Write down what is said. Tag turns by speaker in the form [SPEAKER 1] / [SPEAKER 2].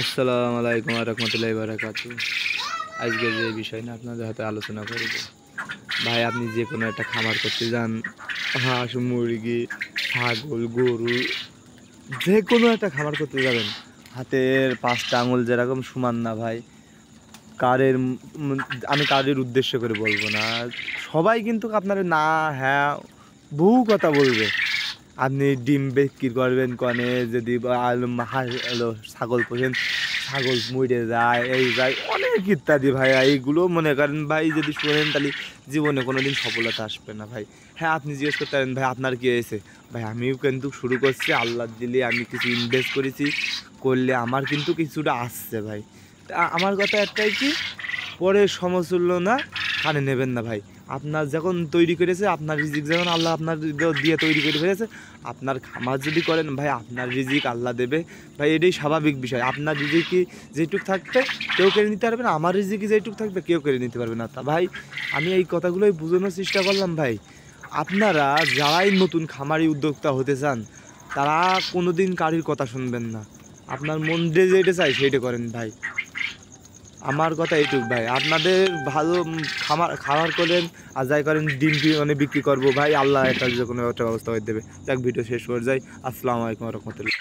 [SPEAKER 1] আসসালামু আলাইকুম ওয়া রাহমাতুল্লাহি ওয়া বারাকাতুহু। আজকে যে বিষয় নিয়ে আপনাদের সাথে আলোচনা করব, ভাই আপনি যে কোনো একটা খামার করতে যান, হাঁস, মুরগি, ছাগল, গরু, যে কোনো একটা খামার করতে যাবেন, হাতের ৫টা আঙুল যেরকম সমান না ভাই। কারের আমি কারের উদ্দেশ্য করে বলবো না, সবাই কিন্তু আপনার না হ্যাঁ বহু কথা বলবে। আপনি ডিম বিক্রি করবেন কনে, যদি ছাগল পোষেন, ছাগল মরে যায়, এই যায় অনেক ইত্যাদি ভাই। এইগুলো মনে করেন ভাই, যদি শোনেন তাহলে জীবনে কোনো দিন সফলতা আসবে না ভাই। হ্যাঁ, আপনি জিজ্ঞেস করতে পারেন ভাই আপনার কী হয়েছে। ভাই আমিও কিন্তু শুরু করছি, আল্লাহ দিলে আমি কিছু ইনভেস্ট করেছি, করলে আমার কিন্তু কিছুটা আসছে ভাই। আমার কথা একটাই কি, পরে সমতুল্য না কানে নেবেন না ভাই। আপনার যখন তৈরি করেছে, আপনার রিজিক যখন আল্লাহ আপনার দিয়ে তৈরি করে ফেলেছে, আপনার খামার যদি করেন ভাই, আপনার রিজিক আল্লাহ দেবে ভাই। এটাই স্বাভাবিক বিষয়। আপনার রিজিকই যেটুক থাকবে কেউ কেড়ে নিতে পারবে না, আমার রিজিকই যেটুক থাকবে কেউ কেড়ে নিতে পারবে না। তা ভাই আমি এই কথাগুলোই বোঝানোর চেষ্টা করলাম ভাই। আপনারা যারাই নতুন খামারি উদ্যোক্তা হতে চান, তারা কোনো দিন কারির কথা শুনবেন না। আপনার মন যেটা চাই সেইটা করেন ভাই। আমার কথা এইটুক ভাই। আপনাদের ভালো খাবার করেন, আর যাই করেন ডিম বিক্রি করবো ভাই, আল্লাহ একটা যে কোনো একটা ব্যবস্থা করে দেবে। যাক, ভিডিও শেষ করে যাই। আসসালামু আলাইকুম রহমতুল্লাহ।